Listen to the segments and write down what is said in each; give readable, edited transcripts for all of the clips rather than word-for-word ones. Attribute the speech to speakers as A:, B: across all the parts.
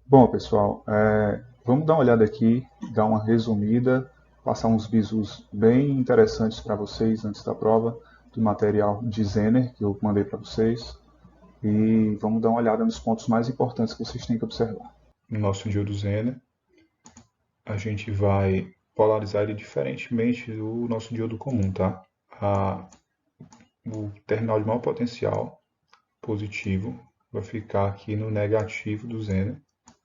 A: Bom, pessoal, vamos dar uma olhada aqui, dar uma resumida, passar uns bizus bem interessantes para vocês antes da prova do material de Zener que eu mandei para vocês e vamos dar uma olhada nos pontos mais importantes que vocês têm que observar. No nosso diodo Zener, a gente vai polarizar ele diferentemente do nosso diodo comum, tá? O terminal de maior potencial positivo vai ficar aqui no negativo do Zener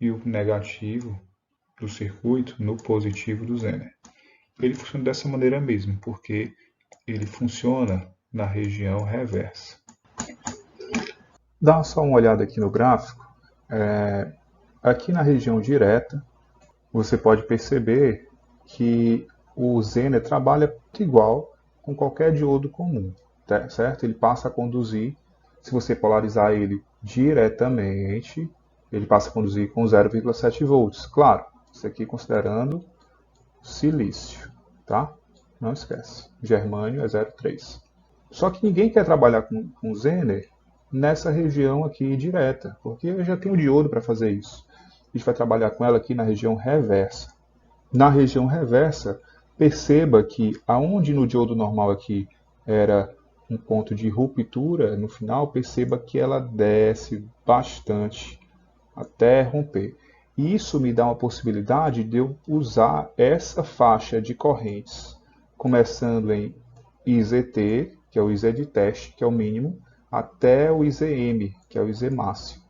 A: e o negativo do circuito no positivo do Zener. Ele funciona dessa maneira mesmo, porque ele funciona na região reversa. Dá só uma olhada aqui no gráfico. Aqui na região direta, você pode perceber que o Zener trabalha igual com qualquer diodo comum, certo? Ele passa a conduzir, se você polarizar ele diretamente, ele passa a conduzir com 0,7 volts. Claro, isso aqui considerando silício, tá? Não esquece, germânio é 0,3. Só que ninguém quer trabalhar com Zener nessa região aqui direta, porque eu já tenho diodo para fazer isso. A gente vai trabalhar com ela aqui na região reversa. Na região reversa, perceba que aonde no diodo normal aqui era um ponto de ruptura, no final, perceba que ela desce bastante até romper. Isso me dá uma possibilidade de eu usar essa faixa de correntes, começando em IZT, que é o IZ de teste, que é o mínimo, até o IZM, que é o IZ máximo.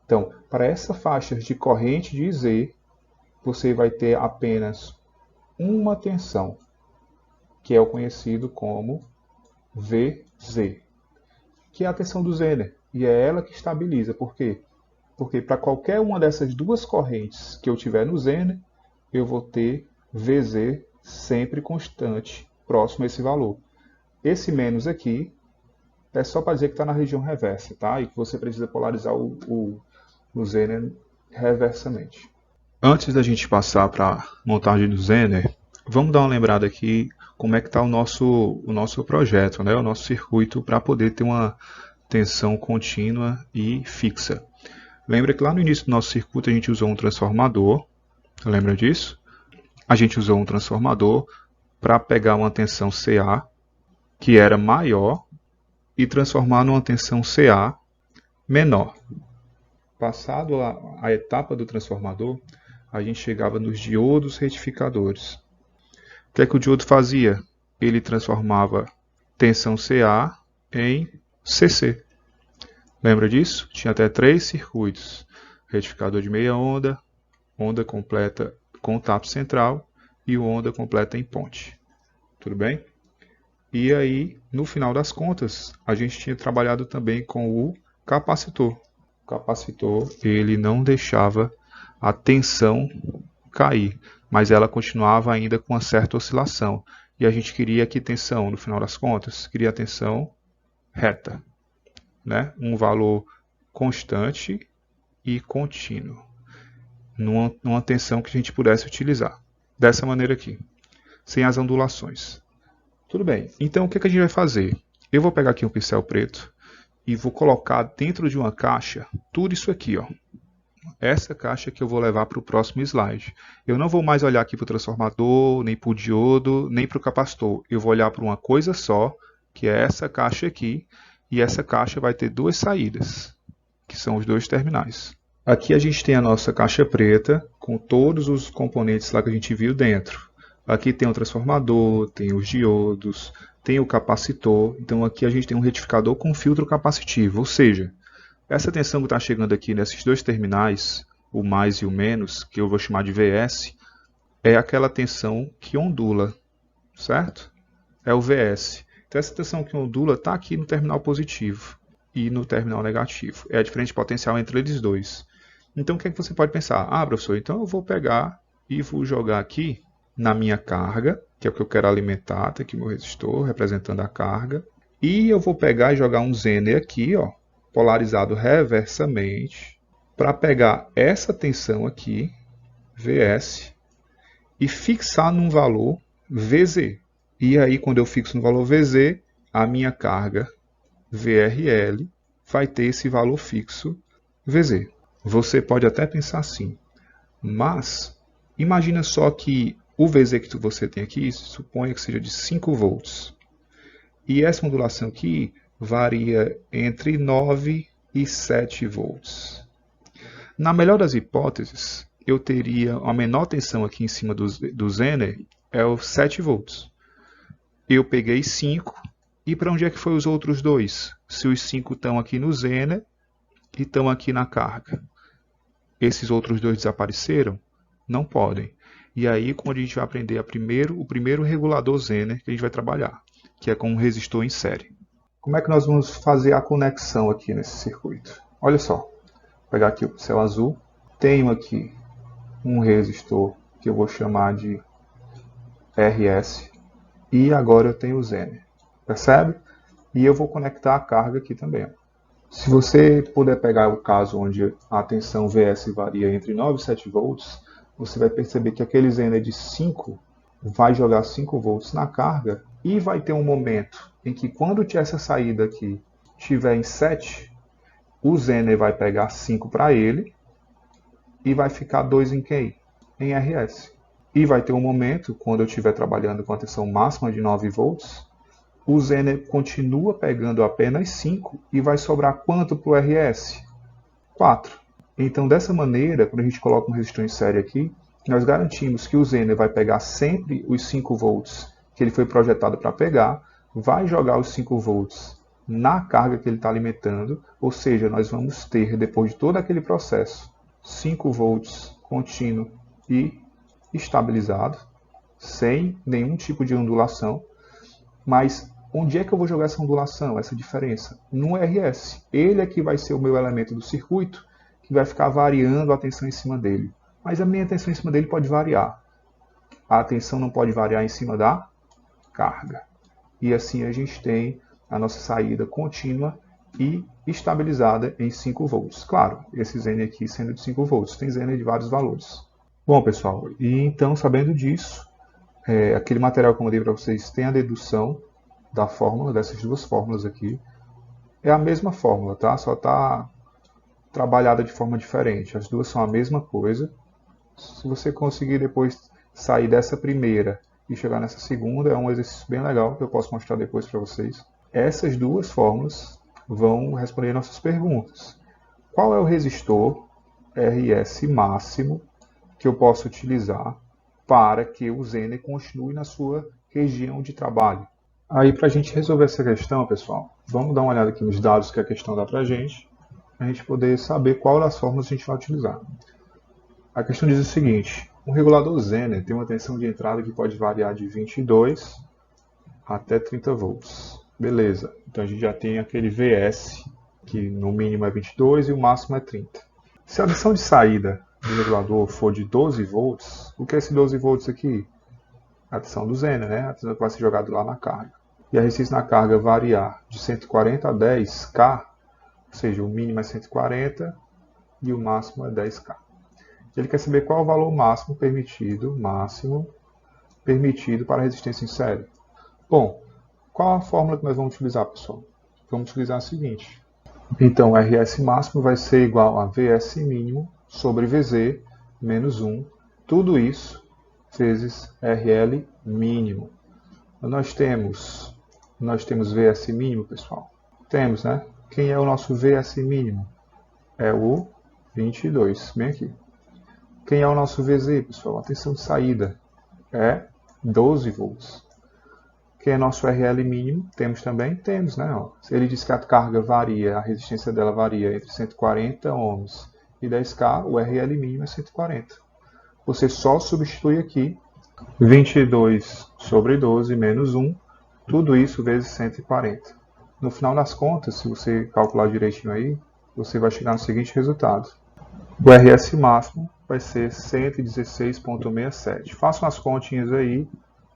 A: Então, para essa faixa de corrente de IZ, você vai ter apenas uma tensão, que é o conhecido como VZ, que é a tensão do Zener, e é ela que estabiliza. Por quê? Porque para qualquer uma dessas duas correntes que eu tiver no Zener, eu vou ter VZ sempre constante, próximo a esse valor. Esse menos aqui é só para dizer que está na região reversa, tá? E que você precisa polarizar o Zener reversamente. Antes da gente passar para a montagem do Zener, vamos dar uma lembrada aqui como é que está o nosso projeto, né? O nosso circuito para poder ter uma tensão contínua e fixa. Lembra que lá no início do nosso circuito a gente usou um transformador, lembra disso? A gente usou um transformador para pegar uma tensão CA, que era maior, e transformar numa tensão CA menor. Passado a etapa do transformador, a gente chegava nos diodos retificadores. O que é que o diodo fazia? Ele transformava tensão CA em CC. Lembra disso? Tinha até 3 circuitos. Retificador de meia onda, onda completa com tapo central e o onda completa em ponte. Tudo bem? E aí, no final das contas, a gente tinha trabalhado também com o capacitor. O capacitor, ele não deixava a tensão cair, mas ela continuava ainda com uma certa oscilação. E a gente queria que tensão, no final das contas, queria a tensão reta, né? Um valor constante e contínuo, numa tensão que a gente pudesse utilizar. Dessa maneira aqui, sem as ondulações. Tudo bem, então o que a gente vai fazer? Eu vou pegar aqui um pincel preto e vou colocar dentro de uma caixa tudo isso aqui, ó. Essa caixa que eu vou levar para o próximo slide. Eu não vou mais olhar aqui para o transformador, nem para o diodo, nem para o capacitor. Eu vou olhar para uma coisa só, que é essa caixa aqui, e essa caixa vai ter duas saídas, que são os dois terminais. Aqui a gente tem a nossa caixa preta, com todos os componentes lá que a gente viu dentro. Aqui tem o transformador, tem os diodos, tem o capacitor. Então aqui a gente tem um retificador com filtro capacitivo, ou seja, essa tensão que está chegando aqui nesses dois terminais, o mais e o menos, que eu vou chamar de VS, é aquela tensão que ondula, certo? É o VS. Então essa tensão que ondula está aqui no terminal positivo e no terminal negativo. É a diferença potencial entre eles dois. Então o que é que você pode pensar? Ah, professor, então eu vou pegar e vou jogar aqui na minha carga, que é o que eu quero alimentar, está aqui meu resistor representando a carga, e eu vou pegar e jogar um Zener aqui, ó, polarizado reversamente, para pegar essa tensão aqui, VS, e fixar num valor VZ. E aí, quando eu fixo no valor VZ, a minha carga VRL vai ter esse valor fixo VZ. Você pode até pensar assim, mas imagina só que o VZ que você tem aqui, suponha que seja de 5 volts. E essa ondulação aqui varia entre 9 e 7 volts. Na melhor das hipóteses, eu teria a menor tensão aqui em cima do Zener, é os 7 volts. Eu peguei 5, e para onde é que foi os outros dois? Se os 5 estão aqui no Zener e estão aqui na carga. Esses outros dois desapareceram? Não podem. E aí, quando a gente vai aprender o primeiro regulador Zener que a gente vai trabalhar, que é com um resistor em série. Como é que nós vamos fazer a conexão aqui nesse circuito? Olha só, vou pegar aqui o pincel azul, tenho aqui um resistor que eu vou chamar de RS, e agora eu tenho o Zener, percebe? E eu vou conectar a carga aqui também. Se você puder pegar o caso onde a tensão VS varia entre 9 e 7 volts, você vai perceber que aquele Zener de 5 vai jogar 5 volts na carga e vai ter um momento em que quando essa saída aqui estiver em 7, o Zener vai pegar 5 para ele e vai ficar 2 em quem? Em RS. E vai ter um momento, quando eu estiver trabalhando com a tensão máxima de 9 volts, o Zener continua pegando apenas 5 e vai sobrar quanto para o RS? 4. Então, dessa maneira, quando a gente coloca um resistor em série aqui, nós garantimos que o Zener vai pegar sempre os 5 volts que ele foi projetado para pegar, vai jogar os 5 volts na carga que ele está alimentando, ou seja, nós vamos ter, depois de todo aquele processo, 5 volts contínuo e estabilizado, sem nenhum tipo de ondulação, mas onde é que eu vou jogar essa ondulação, essa diferença? No RS. Ele é que vai ser o meu elemento do circuito, que vai ficar variando a tensão em cima dele. Mas a minha tensão em cima dele pode variar. A tensão não pode variar em cima da carga. E assim a gente tem a nossa saída contínua e estabilizada em 5 volts. Claro, esse Zener aqui sendo de 5 volts, tem Zener de vários valores. Bom, pessoal, e então sabendo disso, aquele material que eu mandei para vocês tem a dedução da fórmula, dessas duas fórmulas aqui. É a mesma fórmula, tá? Só está trabalhada de forma diferente. As duas são a mesma coisa. Se você conseguir depois sair dessa primeira e chegar nessa segunda, é um exercício bem legal que eu posso mostrar depois para vocês. Essas duas fórmulas vão responder nossas perguntas. Qual é o resistor RS máximo que eu posso utilizar para que o Zener continue na sua região de trabalho? Aí, para a gente resolver essa questão, pessoal, vamos dar uma olhada aqui nos dados que a questão dá para a gente poder saber qual das fórmulas a gente vai utilizar. A questão diz o seguinte: um regulador Zener tem uma tensão de entrada que pode variar de 22 até 30 volts. Beleza, então a gente já tem aquele VS, que no mínimo é 22 e o máximo é 30. Se a tensão de saída do regulador for de 12 volts, o que é esse 12 volts aqui? A tensão do Zener, né? A tensão que vai ser jogada lá na carga. E a resistência na carga variar de 140 a 10K, ou seja, o mínimo é 140 e o máximo é 10K. Ele quer saber qual é o valor máximo permitido para a resistência em série. Bom, qual a fórmula que nós vamos utilizar, pessoal? Vamos utilizar a seguinte. Então, RS máximo vai ser igual a VS mínimo sobre VZ menos 1, tudo isso vezes RL mínimo. Nós temos VS mínimo, pessoal? Temos, né? Quem é o nosso VS mínimo? É o 22, bem aqui. Quem é o nosso VZ, pessoal? A tensão de saída é 12 volts. Quem é nosso RL mínimo? Temos também? Temos, né? Se ele diz que a carga varia, a resistência dela varia entre 140 ohms e 10K, o RL mínimo é 140. Você só substitui aqui 22 sobre 12 menos 1, tudo isso vezes 140. No final das contas, se você calcular direitinho aí, você vai chegar no seguinte resultado. O RS máximo vai ser 116,67. Façam as continhas aí,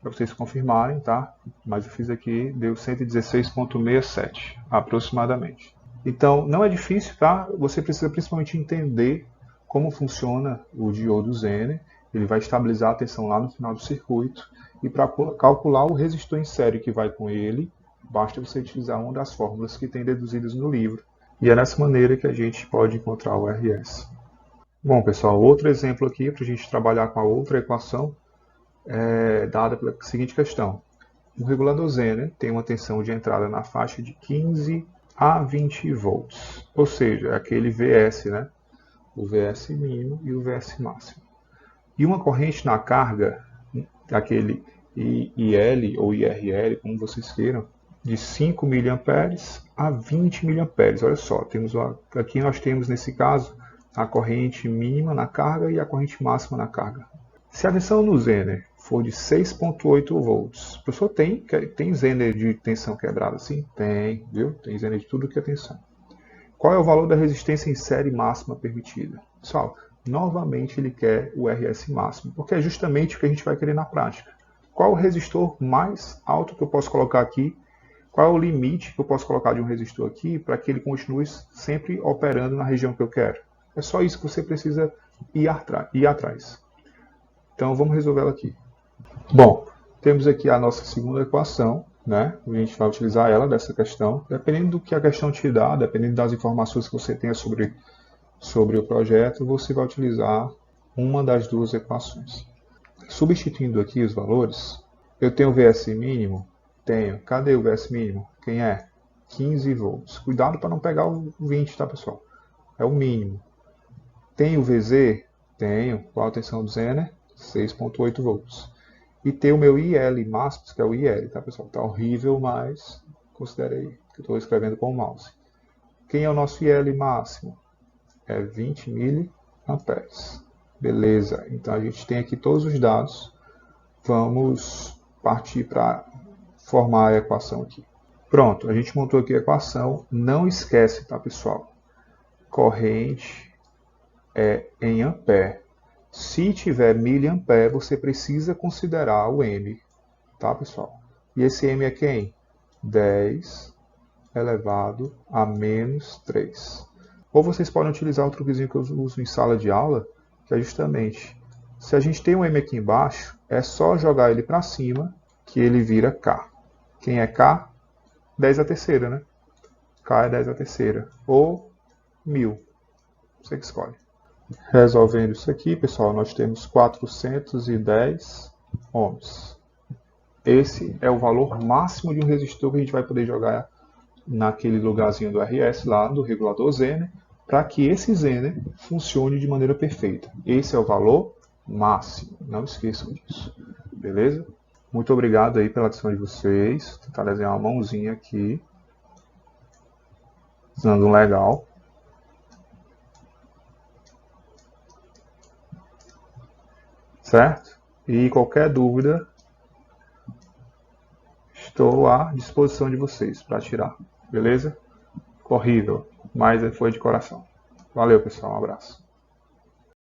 A: para vocês confirmarem, tá? Mas eu fiz aqui, deu 116,67, aproximadamente. Então, não é difícil, tá? Você precisa principalmente entender como funciona o diodo Zener. Ele vai estabilizar a tensão lá no final do circuito. E para calcular o resistor em série que vai com ele, basta você utilizar uma das fórmulas que tem deduzidas no livro. E é dessa maneira que a gente pode encontrar o RS. Bom, pessoal, outro exemplo aqui para a gente trabalhar com a outra equação é dada pela seguinte questão. O regulador Zener tem uma tensão de entrada na faixa de 15 a 20 volts, ou seja, é aquele VS, né? O VS mínimo e o VS máximo. E uma corrente na carga, aquele IL ou IRL, como vocês queiram, de 5 mA a 20 mA. Olha só, aqui nós temos nesse caso a corrente mínima na carga e a corrente máxima na carga. Se a tensão no Zener for de 6,8 volts, o professor tem Zener de tensão quebrada? Sim, tem, viu? Tem Zener de tudo que é tensão. Qual é o valor da resistência em série máxima permitida? Pessoal, novamente ele quer o RS máximo, porque é justamente o que a gente vai querer na prática. Qual o resistor mais alto que eu posso colocar aqui? Qual é o limite que eu posso colocar de um resistor aqui para que ele continue sempre operando na região que eu quero? É só isso que você precisa ir atrás. Então vamos resolver ela aqui. Bom, temos aqui a nossa segunda equação, né? A gente vai utilizar ela dessa questão. Dependendo do que a questão te dá, dependendo das informações que você tenha sobre o projeto, você vai utilizar uma das duas equações. Substituindo aqui os valores, eu tenho o VS mínimo? Tenho. Cadê o VS mínimo? Quem é? 15 volts. Cuidado para não pegar o 20, tá, pessoal? É o mínimo. Tenho o VZ? Tenho. Qual a tensão do Zener? 6,8 volts. E tem o meu IL máximo, que é o IL, tá, pessoal? Tá horrível, mas considere aí que eu estou escrevendo com o mouse. Quem é o nosso IL máximo? É 20 mA. Beleza, então a gente tem aqui todos os dados. Vamos partir para formar a equação aqui. Pronto, a gente montou aqui a equação. Não esquece, tá, pessoal? Corrente é em ampere. Se tiver miliampere, você precisa considerar o M, tá, pessoal? E esse M é quem? 10 elevado a menos 3. Ou vocês podem utilizar um truquezinho que eu uso em sala de aula, que é justamente, se a gente tem um M aqui embaixo, é só jogar ele para cima, que ele vira K. Quem é K? 10 a terceira, né? K é 10 a terceira. Ou 1000. Você que escolhe. Resolvendo isso aqui, pessoal, nós temos 410 ohms. Esse é o valor máximo de um resistor que a gente vai poder jogar naquele lugarzinho do RS, lá do regulador Zener, para que esse Zener funcione de maneira perfeita. Esse é o valor máximo, não esqueçam disso. Beleza? Muito obrigado aí pela atenção de vocês. Vou tentar desenhar uma mãozinha aqui, usando um legal. Certo? E qualquer dúvida, estou à disposição de vocês para tirar. Beleza? Horrível, mas foi de coração. Valeu, pessoal. Um abraço.